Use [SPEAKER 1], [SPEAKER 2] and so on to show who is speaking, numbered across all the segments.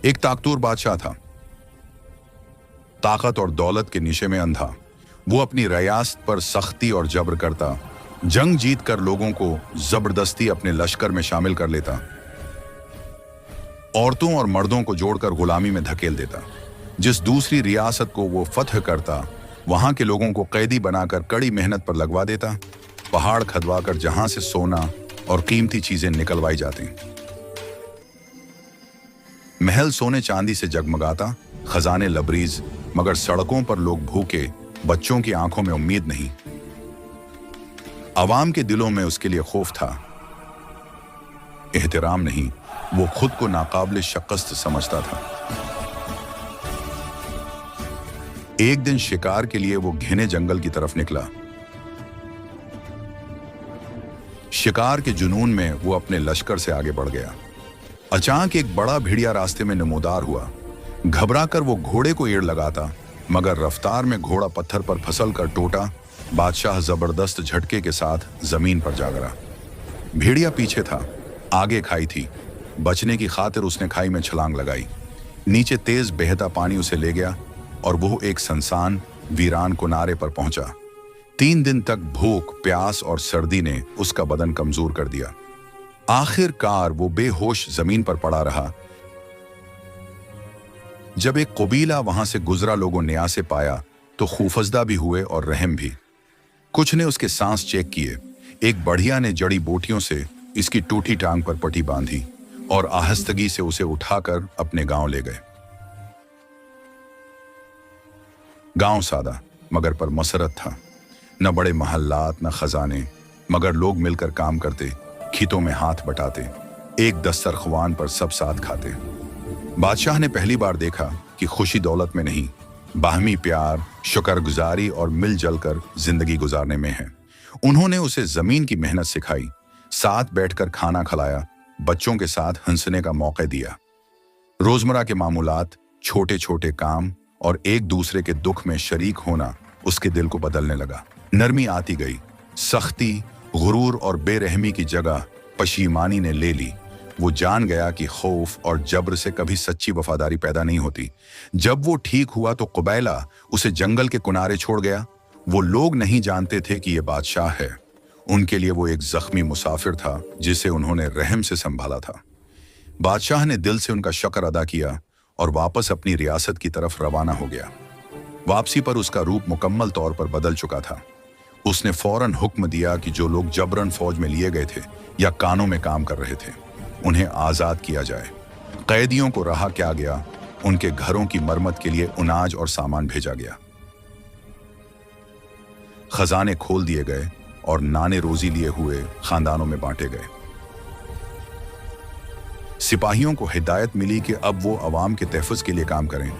[SPEAKER 1] एक ताकतवर बादशाह था, ताकत और दौलत के नशे में अंधा। वो अपनी रियासत पर सख्ती और जबर करता, जंग जीत कर लोगों को जबरदस्ती अपने लश्कर में शामिल कर लेता, औरतों और मर्दों को जोड़कर गुलामी में धकेल देता। जिस दूसरी रियासत को वो फतह करता, वहां के लोगों को कैदी बनाकर कड़ी मेहनत पर लगवा देता, पहाड़ खदवाकर जहां से सोना और कीमती चीजें निकलवाई जाती। महल सोने चांदी से जगमगाता, खजाने लबरीज, मगर सड़कों पर लोग भूखे, बच्चों की आंखों में उम्मीद नहीं। आवाम के दिलों में उसके लिए खौफ था, एहतराम नहीं। वो खुद को नाकाबिल शिकस्त समझता था। एक दिन शिकार के लिए वो घने जंगल की तरफ निकला। शिकार के जुनून में वो अपने लश्कर से आगे बढ़ गया। अचानक एक बड़ा भेड़िया रास्ते में नमूदार हुआ। घबराकर वो घोड़े को एड़ लगाता, मगर रफ्तार में घोड़ा पत्थर पर फिसल कर टूटा। बादशाह जबरदस्त झटके के साथ जमीन पर जा गिरा। भेड़िया पीछे था, आगे खाई थी। बचने की खातिर उसने खाई में छलांग लगाई। नीचे तेज बहता पानी उसे ले गया और वो एक सुनसान वीरान किनारे पर पहुंचा। 3 दिन तक भूख, प्यास और सर्दी ने उसका बदन कमजोर कर दिया। आखिरकार वो बेहोश जमीन पर पड़ा रहा। जब एक कबीला वहां से गुजरा, लोगों ने न्यासे पाया तो खौफजदा भी हुए और रहम भी। कुछ ने उसके सांस चेक किए। एक बढ़िया ने जड़ी बूटियों से इसकी टूटी टांग पर पट्टी बांधी और आहिस्तगी से उसे उठाकर अपने गांव ले गए। गांव सादा मगर पर मसरत था। न बड़े महल्लात, न खजाने, मगर लोग मिलकर काम करते, खेतों में हाथ बटाते, एक दस्तरख्वान पर सब साथ खाते। बादशाह ने पहली बार देखा कि खुशी दौलत में नहीं, बाहमी प्यार, शुक्रगुजारी और मिलजुल कर जिंदगी गुजारने में है। उन्होंने उसे जमीन की मेहनत सिखाई, साथ बैठकर खाना खिलाया, बच्चों के साथ हंसने का मौका दिया। रोजमर्रा के मामूलात, छोटे छोटे काम और एक दूसरे के दुख में शरीक होना उसके दिल को बदलने लगा। नरमी आती गई। सख्ती, गुरूर और बेरहमी की जगह पशीमानी ने ले ली। वो जान गया कि खौफ और जबर से कभी सच्ची वफादारी पैदा नहीं होती। जब वो ठीक हुआ तो कुबैला उसे जंगल के किनारे छोड़ गया। वो लोग नहीं जानते थे कि ये बादशाह है। उनके लिए वो एक जख्मी मुसाफिर था जिसे उन्होंने रहम से संभाला था। बादशाह ने दिल से उनका शुक्र अदा किया और वापस अपनी रियासत की तरफ रवाना हो गया। वापसी पर उसका रूप मुकम्मल तौर पर बदल चुका था। उसने फौरन हुक्म दिया कि जो लोग जबरन फौज में लिए गए थे या कानों में काम कर रहे थे, उन्हें आजाद किया जाए। कैदियों को रहा किया गया। उनके घरों की मरम्मत के लिए अनाज और सामान भेजा गया। खजाने खोल दिए गए और नाने रोजी लिए हुए खानदानों में बांटे गए। सिपाहियों को हिदायत मिली कि अब वो अवाम के तहफ़्फ़ुज़ के लिए काम करें,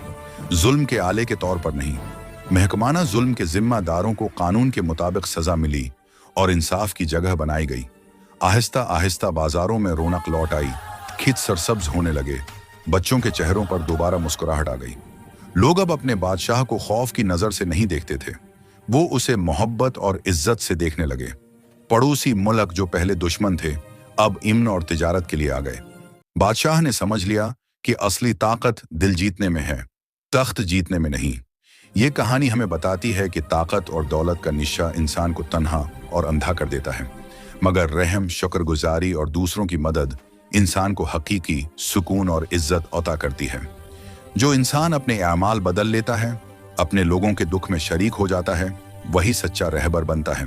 [SPEAKER 1] जुल्म के आले के तौर पर नहीं। महकमाना जुल्म के जिम्मेदारों को कानून के मुताबिक सजा मिली और इंसाफ की जगह बनाई गई। आहिस्ता आहिस्ता बाजारों में रौनक लौट आई। खेत सरसब्ज होने लगे। बच्चों के चेहरों पर दोबारा मुस्कुराहट आ गई। लोग अब अपने बादशाह को खौफ की नजर से नहीं देखते थे, वो उसे मोहब्बत और इज्जत से देखने लगे। पड़ोसी मुल्क जो पहले दुश्मन थे, अब इम्न और तिजारत के लिए आ गए। बादशाह ने समझ लिया कि असली ताकत दिल जीतने में है, तख्त जीतने में नहीं। ये कहानी हमें बताती है कि ताकत और दौलत का निशा इंसान को तन्हा और अंधा कर देता है, मगर रहम, शुक्रगुजारी और दूसरों की मदद इंसान को हकीकी सुकून और इज्जत अता करती है। जो इंसान अपने आमाल बदल लेता है, अपने लोगों के दुख में शरीक हो जाता है, वही सच्चा रहबर बनता है।